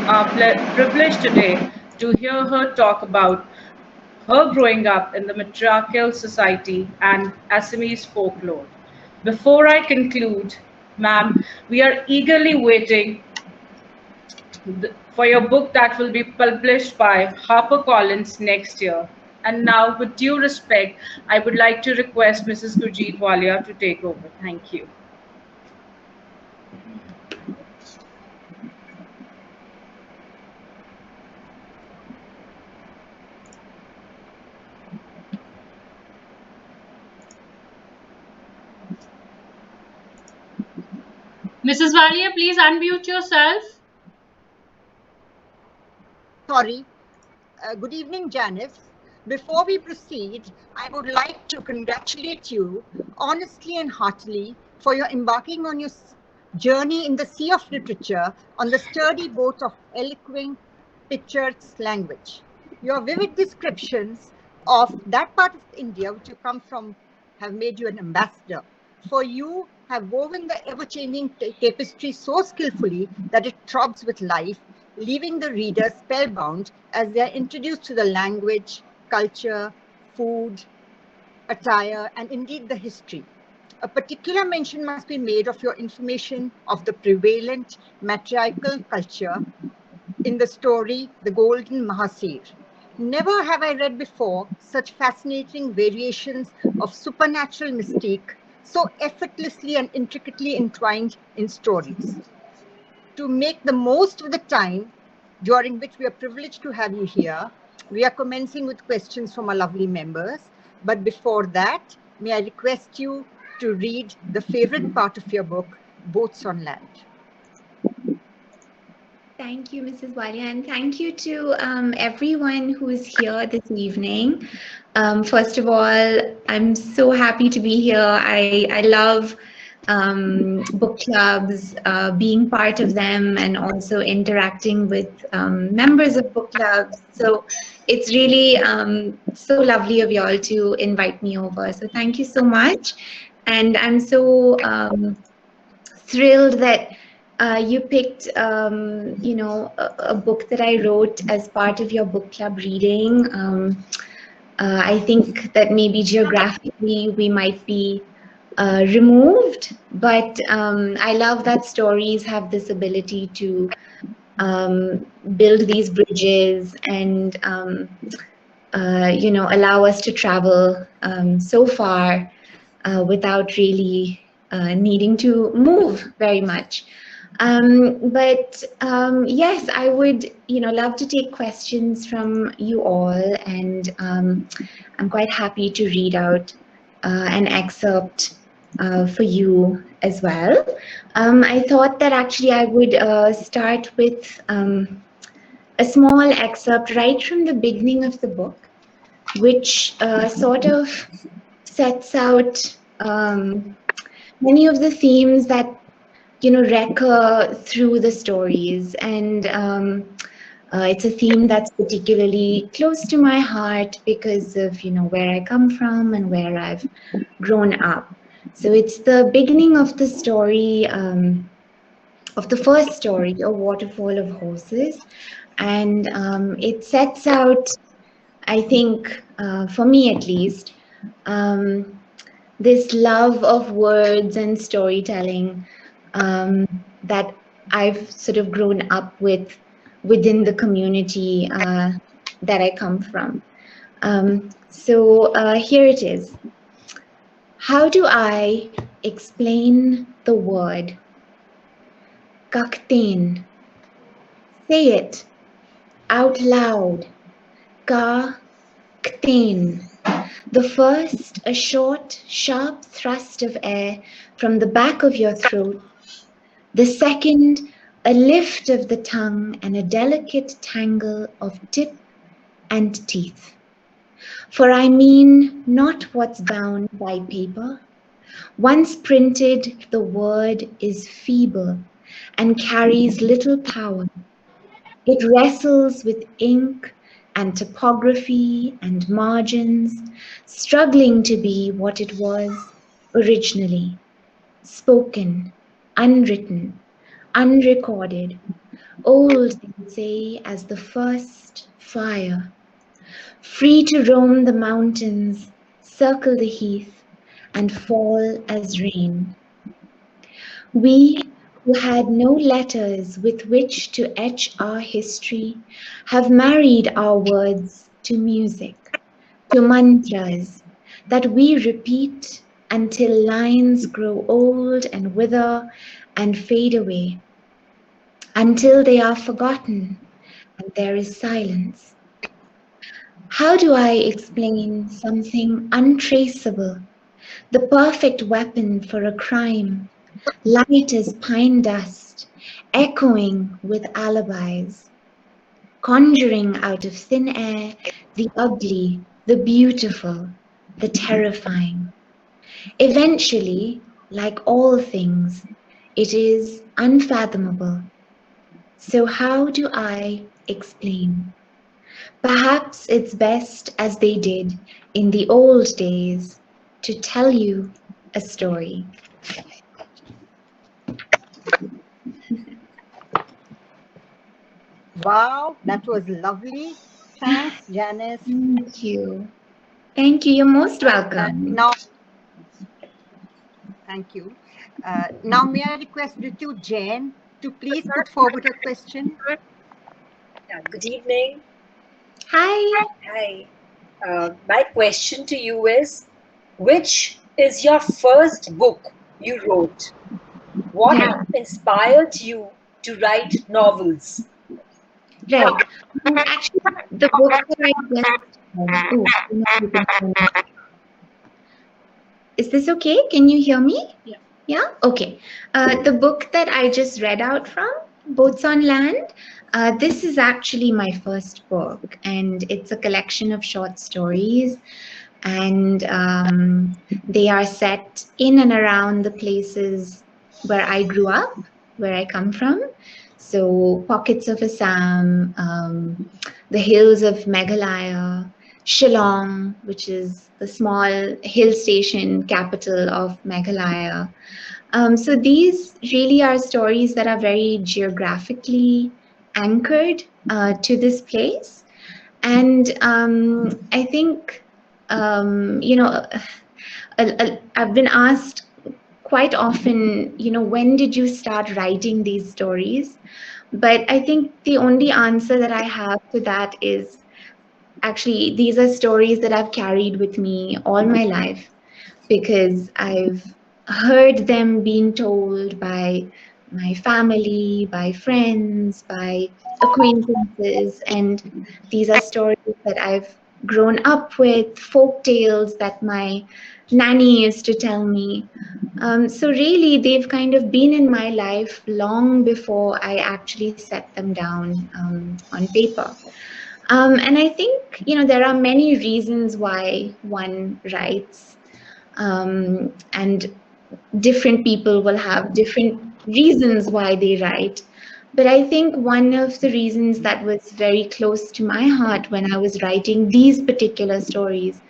our privilege today to hear her talk about her growing up in the matriarchal society and Assamese folklore. Before I conclude, ma'am, we are eagerly waiting for your book that will be published by HarperCollins next year. And now, with due respect, I would like to request Mrs. Gurjeet Walia to take over. Thank you. Mrs. Valia, please unmute yourself. Sorry. Good evening, Janice. Before we proceed, I would like to congratulate you honestly and heartily for your embarking on your journey in the sea of literature on the sturdy boat of eloquent picturesque language. Your vivid descriptions of that part of India which you come from have made you an ambassador. For you have woven the ever-changing tapestry so skillfully that it throbs with life, leaving the reader spellbound as they are introduced to the language, culture, food, attire, and indeed the history. A particular mention must be made of your information of the prevalent matriarchal culture in the story The Golden Mahasir. Never have I read before such fascinating variations of supernatural mystique so effortlessly and intricately entwined in stories. To make the most of the time during which we are privileged to have you here, we are commencing with questions from our lovely members. But before that, may I request you to read the favorite part of your book, Boats on Land. Thank you, Mrs. Walia, and thank you to everyone who is here this evening. First of all, I'm so happy to be here. I love book clubs, being part of them, and also interacting with members of book clubs. So it's really so lovely of y'all to invite me over. So thank you so much. And I'm so thrilled that you picked, a book that I wrote as part of your book club reading. I think that maybe geographically we might be removed, but I love that stories have this ability to build these bridges and, allow us to travel so far without really needing to move very much. But yes, I would, love to take questions from you all, and I'm quite happy to read out an excerpt for you as well. I thought that actually I would start with a small excerpt right from the beginning of the book, which sort of sets out many of the themes that recur through the stories, and it's a theme that's particularly close to my heart because of where I come from and where I've grown up. So it's the beginning of the story, of the first story, A Waterfall of Horses, and it sets out, I think, for me at least, this love of words and storytelling that I've sort of grown up with within the community that I come from. So here it is. How do I explain the word kaktain? Say it out loud. Kaktain. The first, a short, sharp thrust of air from the back of your throat. The second, a lift of the tongue and a delicate tangle of tip and teeth. For I mean not what's bound by paper. Once printed, the word is feeble and carries little power. It wrestles with ink and topography and margins, struggling to be what it was originally. Spoken, unwritten, unrecorded, old in would say, as the first fire, free to roam the mountains, circle the heath, and fall as rain. We who had no letters with which to etch our history have married our words to music, to mantras that we repeat until lines grow old and wither and fade away, until they are forgotten and there is silence. How do I explain something untraceable, the perfect weapon for a crime, light as pine dust, echoing with alibis, conjuring out of thin air the ugly, the beautiful, the terrifying? Eventually, like all things, it is unfathomable. So, how do I explain? Perhaps it's best, as they did in the old days, to tell you a story. Wow, that was lovely. Thanks, Janice. Thank you. Thank you. You're most welcome. Now, thank you. Now, may I request Ritu Jain to please put forward a question? Yeah, good evening. Hi. Hi. My question to you is, which is your first book you wrote? What Right. inspired you to write novels? Right. Actually, the book that I just oh, I don't know if you can hear me. Is this okay? Can you hear me? Yeah. Yeah? Okay. The book that I just read out from, Boats on Land, this is actually my first book, and it's a collection of short stories, and they are set in and around the places where I grew up, where I come from. So, pockets of Assam, the hills of Meghalaya, Shillong, which is the small hill station capital of Meghalaya. So these really are stories that are very geographically anchored to this place. And I think, I've been asked quite often, when did you start writing these stories? But I think the only answer that I have to that is actually, these are stories that I've carried with me all my life because I've heard them being told by my family, by friends, by acquaintances, and these are stories that I've grown up with, folk tales that my nanny used to tell me. So, really, they've kind of been in my life long before I actually set them down on paper. And I think, there are many reasons why one writes, and different people will have different reasons why they write. But I think one of the reasons that was very close to my heart when I was writing these particular stories